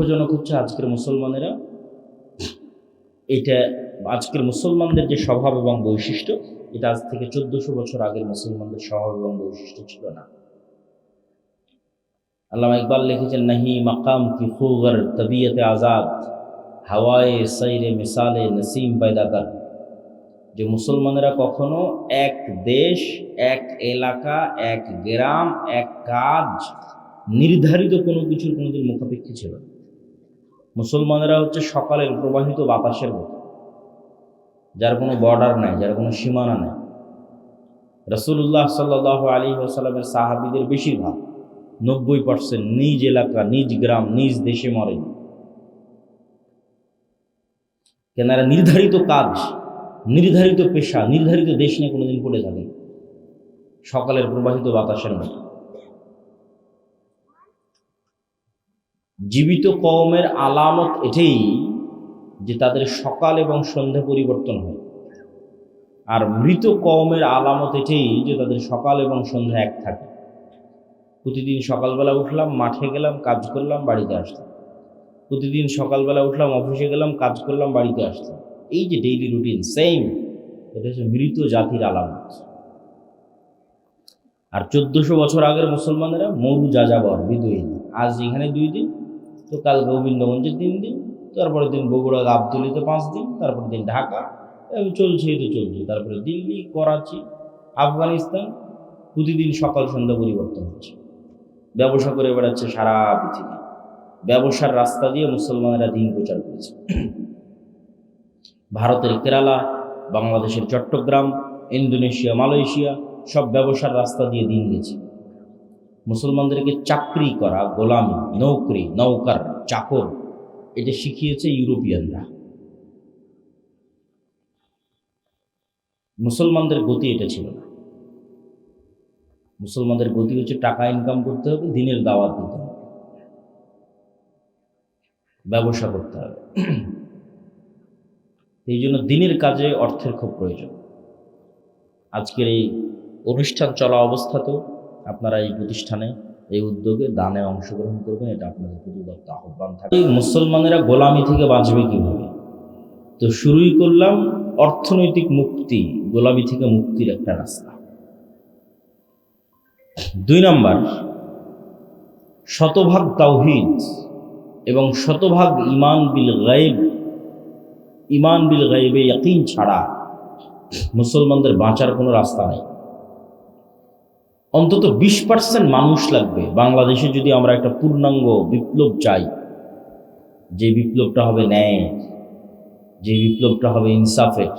দুঃখজনক হচ্ছে আজকের মুসলমানেরা এটা আজকের মুসলমানদের যে স্বভাব এবং বৈশিষ্ট্য এটা আজ থেকে 1400 বছর আগের মুসলমানদের স্বভাব এবং বৈশিষ্ট্য ছিল না। আল্লামা ইকবাল লিখেছেন, নাহি মাকাম কি খুগর তবিয়তে আজাদ হাওয়ায়ে সাইরে মিসালে নসিম পয়দা কর। যে মুসলমানেরা কখনো এক দেশ, এক এলাকা, এক গ্রাম, এক কাজ নির্ধারিত কোনো কিছুর কোনোদিন মুখাপেক্ষী ছিল না। মুসলমানেরা হচ্ছে সকালের প্রবাহিত বাতাসের মতো, যার কোনো বর্ডার নাই, যার কোনো সীমানা নেই। রাসূলুল্লাহ সাল্লাল্লাহু আলাইহি ওয়াসাল্লামের সাহাবীদের বেশিরভাগ 90% নিজ এলাকা, নিজ গ্রাম, নিজ দেশে মরেন। কেনারা নির্ধারিত কাজ, নির্ধারিত পেশা, নির্ধারিত দেশ নিয়ে কোনোদিন পড়ে থাকেন, সকালের প্রবাহিত বাতাসের মতো। জীবিত কওমের আলামত এটাই যে তাদের সকাল এবং সন্ধ্যা পরিবর্তন হয়, আর মৃত কওমের আলামত এটাই যে তাদের সকাল এবং সন্ধ্যা এক থাকে। প্রতিদিন সকালবেলা উঠলাম, মাঠে গেলাম, কাজ করলাম, বাড়িতে আসলাম। প্রতিদিন সকালবেলা উঠলাম, অফিসে গেলাম, কাজ করলাম, বাড়িতে আসলাম। এই যে ডেইলি রুটিন সেম, এটা হচ্ছে মৃত জাতির আলামত। আর 1400 বছর আগের মুসলমানেরা মরু যাযাবর, বিদুইন। আজ এখানে 2 দিন, তো কাল গোবিন্দগঞ্জে 3 দিন, তারপরের দিন বগুড়া গাবতলীতে 5 দিন, তারপর দিন ঢাকা, চলছেই তো চলছে। তারপরে দিল্লি, করাচি, আফগানিস্তান, প্রতিদিন সকাল সন্ধ্যা পরিবর্তন হচ্ছে। ব্যবসা করে বেড়াচ্ছে সারা পৃথিবী। ব্যবসার রাস্তা দিয়ে মুসলমানেরা দিন প্রচার করেছে। ভারতের কেরালা, বাংলাদেশের চট্টগ্রাম, ইন্দোনেশিয়া, মালয়েশিয়া সব ব্যবসার রাস্তা দিয়ে দিন গেছে। মুসলমানদেরকে চাকরি করা, গোলামি, নৌকরি, নৌকার চাকর, এটা শিখিয়েছে ইউরোপিয়ানরা। মুসলমানদের গতি এটা ছিল না। মুসলমানদের গতি হচ্ছে টাকা ইনকাম করতে হবে, দিনের দাওয়াত দিতে হবে, ব্যবসা করতে হবে। এই জন্য দিনের কাজে অর্থের খুব প্রয়োজন। আজকের এই অনুষ্ঠান চলা অবস্থাতেও আপনারা এই প্রতিষ্ঠানে, এই উদ্যোগে দানে অংশগ্রহণ করবেন, এটা আপনাদের প্রতি আহ্বান থাকে। মুসলমানেরা গোলামি থেকে বাঁচবে কিভাবে? তো শুরুই করলাম অর্থনৈতিক মুক্তি, গোলামি থেকে মুক্তির একটা রাস্তা। 2 নম্বর, শতভাগ তাওহীদ এবং শতভাগ ঈমান বিল গায়ব। ঈমান বিল গায়বে ইয়াকিন ছাড়া মুসলমানদের বাঁচার কোনো রাস্তা নেই। অন্তত 20% মানুষ লাগবে বাংলাদেশে যদি আমরা একটা পূর্ণাঙ্গ বিপ্লব চাই, যে বিপ্লবটা হবে ন্যায়, যে বিপ্লবটা হবে ইনসাফের,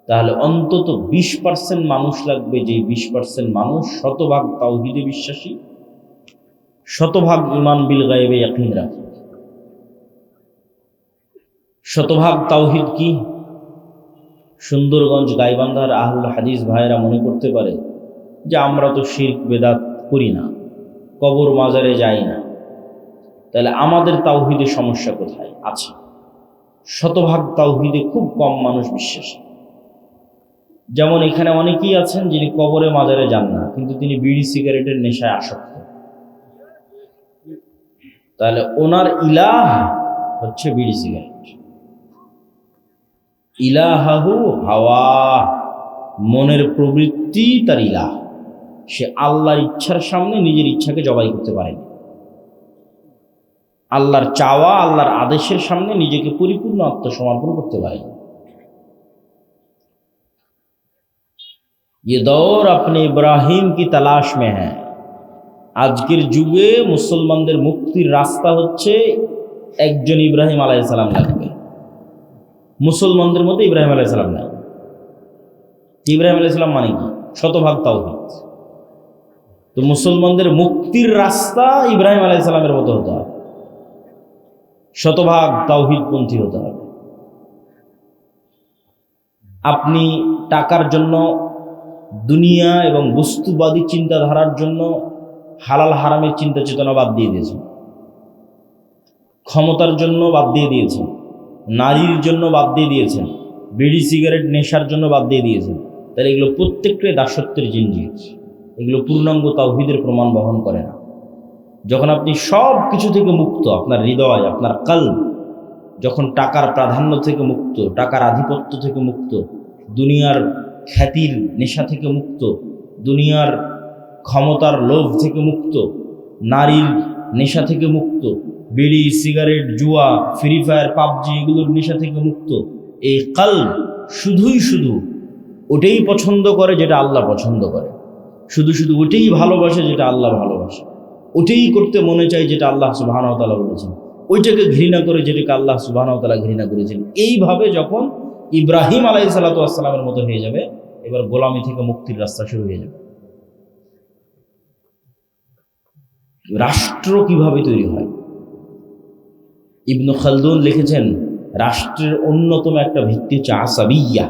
তাহলে অন্তত 20% মানুষ লাগবে, যে 20% মানুষ শতভাগ তাওহীদে বিশ্বাসী, শতভাগ ঈমান বিল গায়বে ইয়াকিন রাখে। শতভাগ তাওহীদ কি? সুন্দরগঞ্জ, গাইবান্ধার আহলুল হাদিস ভাইয়েরা মনে করতে পারে যে আমরা তো শিরক বেদাত করি না, কবর মাজারে যাই না, তাহলে আমাদের তাওহীদে সমস্যা কোথায়? আছে। শতভাগ তাওহীদে খুব কম মানুষ বিশ্বাসী। যেমন এখানে অনেকেই আছেন যিনি কবরে মাজারে যান না, কিন্তু তিনি বিড়ি সিগারেটের নেশায় আসক্ত। তাহলে ওনার ইলাহ হচ্ছে বিড়ি সিগারেট। ইলাহাহু হাওয়া, মনের প্রবৃত্তি তার ইলাহ। সে আল্লাহর ইচ্ছার সামনে নিজের ইচ্ছাকে জবাই করতে পারেনি। আল্লাহর চাওয়া, আল্লাহর আদেশের সামনে নিজেকে পরিপূর্ণ আত্মসমর্পণ করতে পারেনি। ये दौर अपने इब्राहिम की तलाश में है। আজকের যুগে মুসলমানদের মুক্তির রাস্তা হচ্ছে একজন ইব্রাহিম আলাইহিস সালাম লাগবে। মুসলমানদের মধ্যে ইব্রাহিম আলাইহিস সালাম নাই। ইব্রাহিম আলাইহিস সালাম মানে কি? শতভাগ তাওহীদ। তো মুসলমানদের মুক্তির রাস্তা ইব্রাহিম আলাইহিস সালামের মতো হতে হবে, শতভাগ তাওহীদপন্থী হতে হবে। আপনি টাকার জন্য, দুনিয়া এবং বস্তুবাদী চিন্তাধারার জন্য হালাল হারামের চিন্তা চেতনা বাদ দিয়ে দিয়েছেন, ক্ষমতার জন্য বাদ দিয়ে দিয়েছেন, নারীর জন্য বাদ দিয়ে দিয়েছেন, বিড়ি সিগারেট নেশার জন্য বাদ দিয়ে দিয়েছেন। তাহলে এগুলো প্রত্যেকটাই দাসত্বের জিনিস, এগুলো পূর্ণাঙ্গ তাওহীদের প্রমাণ বহন করে না। যখন আপনি সব কিছু থেকে মুক্ত, আপনার হৃদয়, আপনার কলব যখন টাকার প্রাধান্য থেকে মুক্ত, টাকার আধিপত্য থেকে মুক্ত, দুনিয়ার খ্যাতির নেশা থেকে মুক্ত, দুনিয়ার ক্ষমতার লোভ থেকে মুক্ত, নারীর নেশা থেকে মুক্ত, বিড়ি, সিগারেট, জুয়া, ফ্রি ফায়ার, পাবজি এগুলোর নেশা থেকে মুক্ত, এই কলব শুধুই শুধু ওটাই পছন্দ করে যেটা আল্লাহ পছন্দ করে, শুধু শুধু ওটাই ভালোবাসে যেটা আল্লাহ ভালোবাসে, ওটাই করতে মনে চায় যেটা আল্লাহ সুবহানাহু ওয়া তাআলা বলেছেন, ওইটাকে ঘৃণা করে যেটাকে আল্লাহ সুবহানাহু ওয়া তাআলা ঘৃণা করেছেন। এইভাবে যখন ইব্রাহিম আলাইহিস সালাতু ওয়াস সালামের মতো হয়ে যাবে, এবার গোলামি থেকে মুক্তির রাস্তা শুরু হয়ে যাবে। রাষ্ট্র কিভাবে তৈরি হয়? ইবনে খালদুন লিখেছেন, রাষ্ট্রের অন্যতম একটা ভিত্তি হচ্ছে আসাবিয়্যা,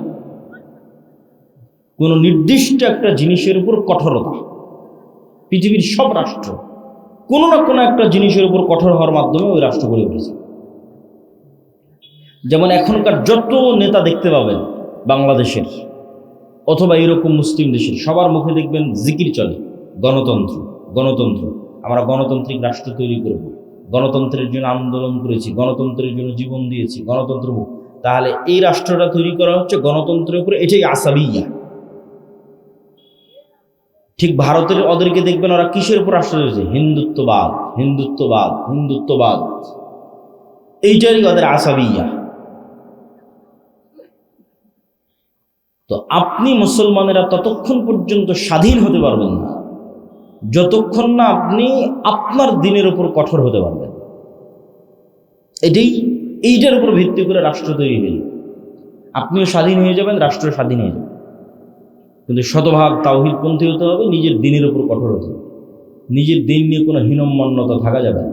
কোন নির্দিষ্ট একটা জিনিসের উপর কঠোরতা। পৃথিবীর সব রাষ্ট্র কোনো না কোনো একটা জিনিসের উপর কঠোর হওয়ার মাধ্যমে ওই রাষ্ট্র গড়ে উঠেছে। যেমন এখনকার যত নেতা দেখতে পাবেন বাংলাদেশের অথবা এরকম মুসলিম দেশের, সবার মুখে দেখবেন জিকির চলে, গণতন্ত্র গণতন্ত্র, আমরা গণতান্ত্রিক রাষ্ট্র তৈরি করব, গণতন্ত্রের জন্য আন্দোলন করেছি, গণতন্ত্রের জন্য জীবন দিয়েছি, গণতন্ত্র। তাহলে এই রাষ্ট্রটা তৈরি করা হচ্ছে গণতন্ত্রের উপরে, এটাই আসাবিয়্যা। ঠিক ভারতের ওদেরকে দেখবেন ওরা কিসের উপর রাষ্ট্র হয়েছে? হিন্দুত্ববাদ, হিন্দুত্ববাদ, হিন্দুত্ববাদ, এইটারই ওদের আসাবিয়্যা। তো আপনি মুসলমানেরা ততক্ষণ পর্যন্ত স্বাধীন হতে পারবেন না যতক্ষণ না আপনি আপনার দিনের উপর কঠোর হতে পারবেন। এইটার উপর ভিত্তি করে রাষ্ট্র তৈরি হয়ে যাবে। আপনিও স্বাধীন হয়ে যাবেন, রাষ্ট্র স্বাধীন হয়ে যাবে। কিন্তু শতভাগ তাওহীদপন্থী হতে হবে, নিজের দিনের উপর কঠোর হতে হবে, নিজের দিন নিয়ে কোনো হীনম্মন্যতা থাকা যাবে না।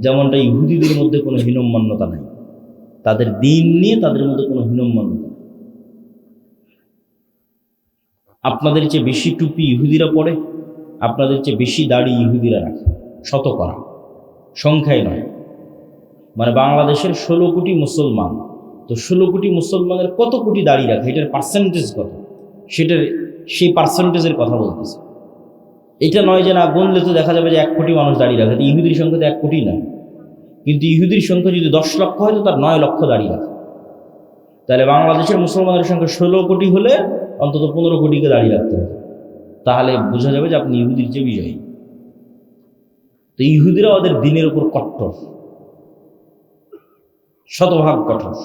যেমনটা ইহুদিদের মধ্যে কোনো হীনম্মন্যতা নাই, তাদের দিন নিয়ে তাদের মধ্যে কোনো হীনম্মন্যতা। আপনাদের চেয়ে বেশি টুপি ইহুদিরা পরে, আপনাদের চেয়ে বেশি দাড়ি ইহুদিরা রাখে, শতকরা সংখ্যায় নয়। মানে বাংলাদেশের 16 কোটি মুসলমান, তো 16 কোটি মুসলমানের কত কোটি দাড়ি রাখে, এটার পার্সেন্টেজ কত, সেই পার্সেন্টেজের কথা বলতেছে। এটা নয় যে না গুনলে তো দেখা যাবে যে 1 কোটি মানুষ দাড়ি রাখে, ইহুদির সংখ্যা তো 1 কোটি নয়, কিন্তু ইহুদির সংখ্যা যদি 10 লক্ষ হয় তো তার 9 লক্ষ দাড়ি রাখে। তাহলে বাংলাদেশের মুসলমানের সংখ্যা 16 কোটি হলে অন্তত 15 কোটিকে দাড়ি রাখতে হবে, তাহলে বোঝা যাবে যে আপনি ইহুদির চেয়ে বিজয়ী। তো ইহুদিরা ওদের দিনের উপর কঠোর, শতভাগ কঠোর।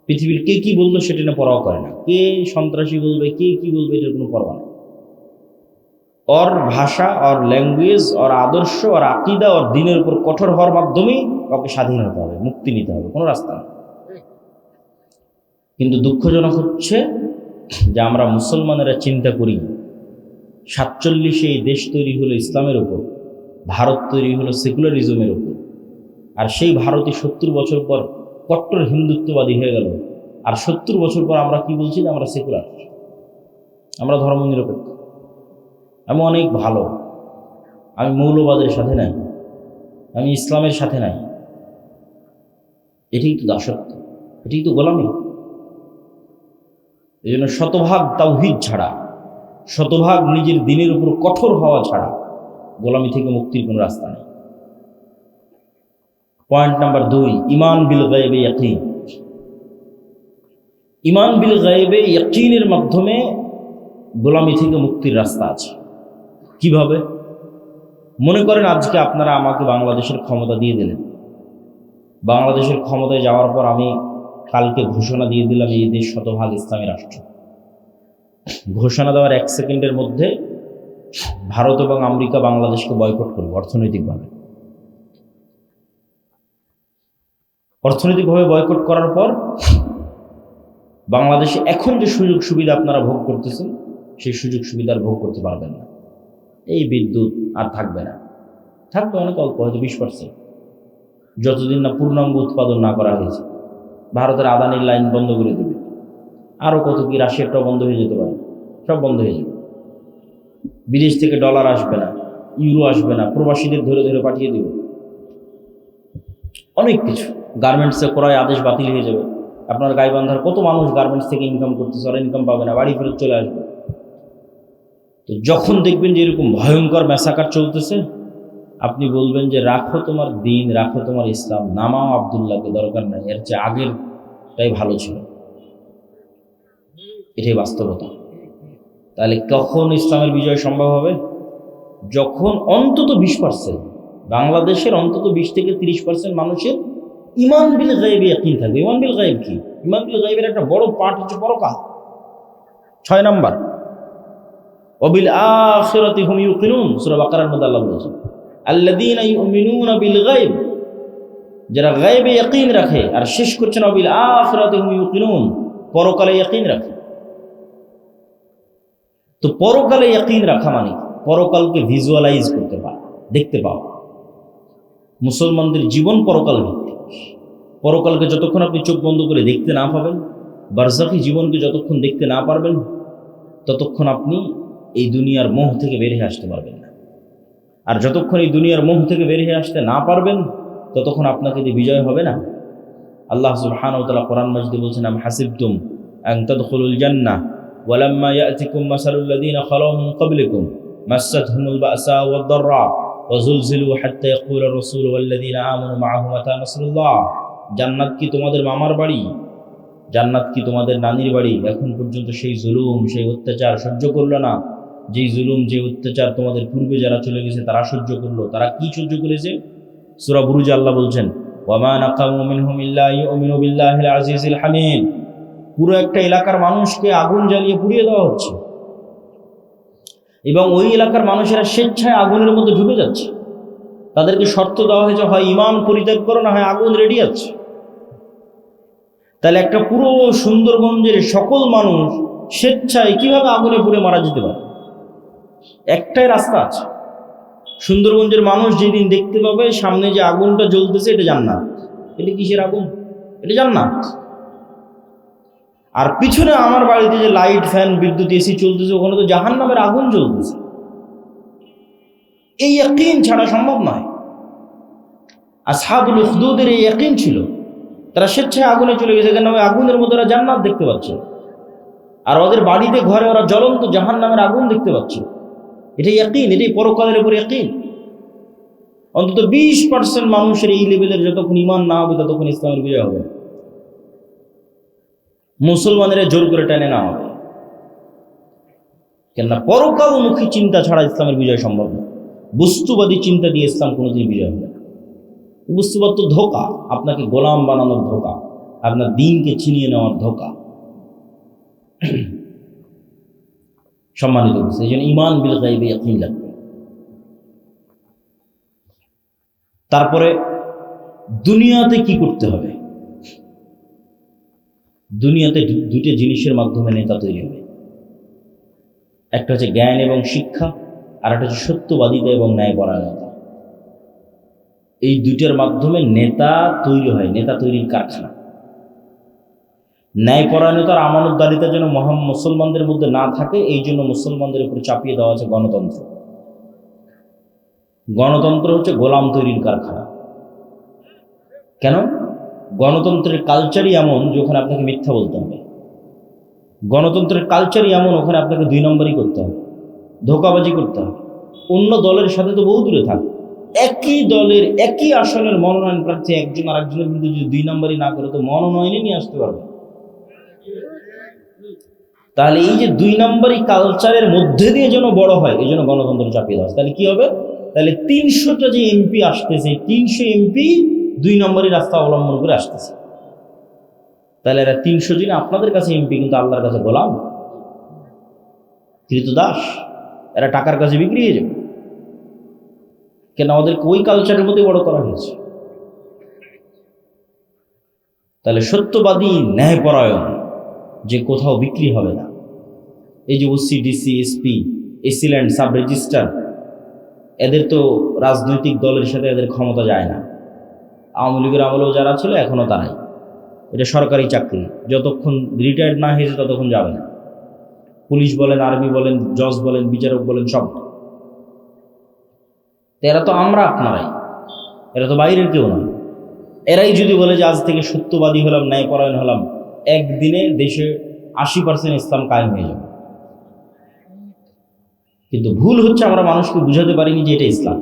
পৃথিবীর কে কি বললো সেটা না পরোয়া করে না, কে সন্ত্রাসী বলবে, কে কি বলবে, এটার কোনো পরোয়া নেই। ওর ভাষা, ওর ল্যাঙ্গুয়েজ, ওর আদর্শ, ওর আকীদা, ওর দিনের উপর কঠোর হওয়ার মাধ্যমেই ওকে স্বাধীন হতে হবে, মুক্তি নিতে হবে, কোনো রাস্তা নেই। কিন্তু দুঃখজনক হচ্ছে যে আমরা মুসলমানেরা চিন্তা করি 47 এই দেশ তৈরি হলো ইসলামের উপর, ভারত তৈরি হলো সেকুলারিজমের উপর, আর সেই ভারতই 70 বছর পর কট্টর হিন্দুত্ববাদী হয়ে গেল। আর 70 বছর পর আমরা কি বলছি? আমরা সেকুলার, আমরা ধর্মনিরপেক্ষ, আমি অনেক ভালো, আমি মৌলবাদের সাথে নাই, আমি ইসলামের সাথে নাই। এটাই তো দাসত্ব, এটাই তো গোলামি। এই জন্য শতভাগ তাওহীদ ছাড়া, শতভাগ নিজের দিনের উপর কঠোর হওয়া ছাড়া গোলামি থেকে মুক্তির কোনো রাস্তা নেই। পয়েন্ট নাম্বার 2, ঈমান বিল গায়বে ইয়াকিন। ঈমান বিল গায়বে ইয়াকিনের মাধ্যমে গোলামি থেকে মুক্তির রাস্তা আছে। কিভাবে? মনে করেন আজকে আপনারা আমাকে বাংলাদেশের ক্ষমতা দিয়ে দিলেন, বাংলাদেশের ক্ষমতায় যাওয়ার পর আমি কালকে ঘোষণা দিয়ে দিলাম এই দেশ শতভাগ ইসলামী রাষ্ট্র। ঘোষণা দেওয়ার 1 সেকেন্ডের মধ্যে ভারত এবং আমেরিকা বাংলাদেশকে বয়কট করবে অর্থনৈতিকভাবে। অর্থনৈতিকভাবে বয়কট করার পর বাংলাদেশে এখন যে সুযোগ সুবিধা আপনারা ভোগ করতেছেন, সেই সুযোগ সুবিধার ভোগ করতে পারবেন না। এই বিদ্যুৎ আর থাকবে না, থাকবে অনেক অল্প, হয়তো 20%, যতদিন না পূর্ণাঙ্গ উৎপাদন না করা হয়েছে। ভারতের আদানির লাইন বন্ধ করে দেবে, আরও কত কি, রাশিয়ারটাও বন্ধ হয়ে যেতে পারে, সব বন্ধ হয়ে যাবে। বিদেশ থেকে ডলার আসবে না, ইউরো আসবে না, প্রবাসীদের ধরে ধরে পাঠিয়ে দেবে, অনেক কিছু। গার্মেন্টসে ক্রয় আদেশ বাতিল হয়ে যাবে। আপনার গাইবান্ধার কত মানুষ গার্মেন্টস থেকে ইনকাম করতেছে, ওরা ইনকাম পাবে না, বাড়ি ফেরত চলে আসবে। তো যখন দেখবেন যে এরকম ভয়ঙ্কর ম্যাসাকার চলতেছে, আপনি বলবেন যে রাখো তোমার দিন, রাখো তোমার ইসলাম, নামাও আব্দুল্লাহকে, দরকার নাই, এর চেয়ে আগেরটাই ভালো ছিল। এটাই বাস্তবতা। তাহলে কখন ইসলামের বিজয় সম্ভব হবে? যখন অন্তত 20%, বাংলাদেশের অন্তত 20 থেকে 30% মানুষের ঈমান বিল গায়বে ইয়াকিন থাকবে। ঈমান বিল গায়ব কি? ঈমান বিল গায়বের একটা বড় পার্ট হচ্ছে পরকাল। 6 নাম্বার, ওয়াবিল আখিরাতি হুম ইউকিনুন, সূরা বাকারার মধ্যে আল্লাহ বলেছেন আল্লাযীনা ইউমিনুনা বিল গায়ব, যারা গায়বে ইয়াকিন রাখে। আর শেষ করছেন ওয়াবিল আখিরাতি হুম ইউকিনুন, পরকালে ইয়াকিন রাখে। তো পরকালে ইয়াকিন রাখা মানে পরকালকে ভিজুয়ালাইজ করতে পারা, দেখতে পাওয়া। মুসলমানদের জীবন পরকাল ভিত্তিক। পরকালকে যতক্ষণ আপনি চোখ বন্ধ করে দেখতে না পাবেন, বারজাখী জীবনকে যতক্ষণ দেখতে না পারবেন, ততক্ষণ আপনি এই দুনিয়ার মোহ থেকে বের হয়ে আসতে পারবেন না। আর যতক্ষণ এই দুনিয়ার মোহ থেকে বের হয়ে আসতে না পারবেন, ততক্ষণ আপনাকে দিয়ে বিজয় হবে না। আল্লাহ সুবহানাহু ওয়া তাআলা কোরআন মাজিদে বলছেন, আম হাসিবতুম আন তাদখুলুল জান্নাহ ওয়ালাম্মা ইয়াতিকুম মাসালুল লাযীনা খালাউ মিন ক্বাবলিকুম মাসাতহুমুল বাসা ওয়াদ দাররা ওয়াজুলজিলু হাত্তা ইয়াকুলার রাসূল ওয়াল্লাযীনা আমানু মাআহু মাতা নাসরুল্লাহ। জান্নাত কি তোমাদের মামার বাড়ি? জান্নাত কি তোমাদের নানির বাড়ি? এখন পর্যন্ত সেই জুলুম, সেই অত্যাচার সহ্য করলো না। যেই জুলুম, যে অত্যাচার তোমাদের পূর্বে যারা চলে গেছে তারা সহ্য করলো। তারা কি সহ্য করেছে? সূরা বুরুজে আল্লাহ বলছেন, ওয়ামা নাকামু মিনহুম ইল্লা ইউমিনু বিল্লাহিল আজিজিল হামিদ। পুরো একটা এলাকার মানুষকে আগুন জ্বালিয়ে পুড়িয়ে দেওয়া হচ্ছে, এবং ওই এলাকার মানুষেরা স্বেচ্ছায় আগুনের মধ্যে ঢুকে যাচ্ছে। তাদেরকে শর্ত দেওয়া হয়েছে, হয় ঈমান পরিত্যাগ করো, না হয় আগুন রেডি আছে। তাহলে একটা পুরো সুন্দরগঞ্জের সকল মানুষ স্বেচ্ছায় কিভাবে আগুনে পুড়ে মারা যেতে পারে? একটাই রাস্তা আছে। সুন্দরগঞ্জের মানুষ যেদিন দেখতে পাবে সামনে যে আগুনটা জ্বলতেছে, এটা জান্নাত। এটা কিসের আগুন? এটা জান্নাত। আর পিছনে আমার বাড়িতে যে লাইট, ফ্যান, বিদ্যুৎ, এসি চলতেছে, ওখানে তো জাহান্নামের আগুন জ্বলতেছে। এই ইয়াকিন ছাড়া সম্ভব নয়। আসহাবুল উখদুদের এই ইয়াকিন ছিল। তারা স্বেচ্ছায় আগুনে চলে গেছে, কেন? ওই আগুনের মধ্যে ওরা জান্নাত দেখতে পাচ্ছে। আর ওদের বাড়িতে, ঘরে ওরা জ্বলন্ত জাহান্নামের আগুন দেখতে পাচ্ছে। এটাই ইয়াকিন, এটাই পরকালের উপর ইয়াকিন। অন্তত 20% মানুষের এই লেভেলের যতক্ষণ ঈমান না হবে, ততক্ষণ ইসলামের বিজয় হবে। মুসলমানেরা জোর করে টেনে না হবে, কেননা পরকালমুখী চিন্তা ছাড়া ইসলামের বিজয় সম্ভব না। বস্তুবাদী চিন্তা দিয়ে ইসলাম কোনোদিন বিজয় হবে না। বস্তুবাদ তো ধোঁকা, আপনাকে গোলাম বানানোর ধোঁকা, আপনার দিনকে ছিনিয়ে নেওয়ার ধোঁকা। সম্মানিত বলছে, এই জন্য ঈমান বিল গায়বে ইয়াকিন লাগবে। তারপরে দুনিয়াতে কি করতে হবে? দুনিয়াতে দুটো জিনিসের মাধ্যমে নেতা তৈরি হবে। একটা হচ্ছে জ্ঞান এবং শিক্ষা, আর একটা হচ্ছে সত্যবাদিতা এবং ন্যায়পরায়ণতা। এই দুইটার মাধ্যমে নেতা তৈরি হয়, নেতা তৈরির কারখানা। ন্যায়পরায়ণতার আমানতদারিতা যেন মুসলমানদের মধ্যে না থাকে, এই জন্য মুসলমানদের উপর চাপিয়ে দেওয়া আছে গণতন্ত্র। গণতন্ত্র হচ্ছে গোলাম তৈরির কারখানা। কেন? গণতন্ত্রের কালচারই এমন যে ওখানে আপনাকে মিথ্যা বলতে হবে। গণতন্ত্রের কালচারই এমন, ওখানে আপনাকে 2 নম্বরই করতে হবে, ধোঁকাবাজি করতে হবে। অন্য দলের সাথে তো বহু দূরে থাক, একই দলের একই আসনের মনোনয়ন প্রার্থী একজন আরেকজনের বিরুদ্ধে যদি 2 নম্বরই না করে, তো মনোনয়নে নিয়ে আসতে পারবে। তাহলে এই যে 2 নম্বরই কালচারের মধ্যে দিয়ে যেন বড় হয়, এই জন্য গণতন্ত্র চাপিয়ে দেওয়া। তাহলে কি হবে? তাহলে 300টা যে এমপি আসতেছে, 300 এমপি 2 নম্বরই রাস্তা অবলম্বন করে আসতেছে। তাহলে এরা 300 জন আপনাদের কাছে এমপি, কিন্তু আল্লাহর কাছে গোলাম, কৃতদাস। এরা টাকার কাছে বিক্রি হয়ে যাবে। কেন? আমাদেরকে ওই কালচারের মধ্যে বড় করা হয়েছে। তাহলে সত্যবাদী, ন্যায়পরায়ণ, যে কোথাও বিক্রি হবে না। এই যে OC, DC, SP, AC land, sub registrar, এদের তো রাজনৈতিক দলের সাথে এদের ক্ষমতা যায় না। আওয়ামী লীগের আমলেও যারা ছিল, এখনও তারাই। এটা সরকারি চাকরি, যতক্ষণ রিটায়ার্ড না হয়েছে ততক্ষণ যাবে না। পুলিশ বলেন, আর্মি বলেন, জজ বলেন, বিচারক বলেন, সব। এরা তো আমরা আপনারাই, এরা তো বাইরের কেউ না। এরাই যদি বলে যে আজ থেকে সত্যবাদী হলাম, ন্যায়পরায়ণ হলাম, একদিনে দেশে 80% ইসলাম কায়েম হয়ে যাবে। কিন্তু ভুল হচ্ছে আমরা মানুষকে বুঝাতে পারিনি যে এটা ইসলাম।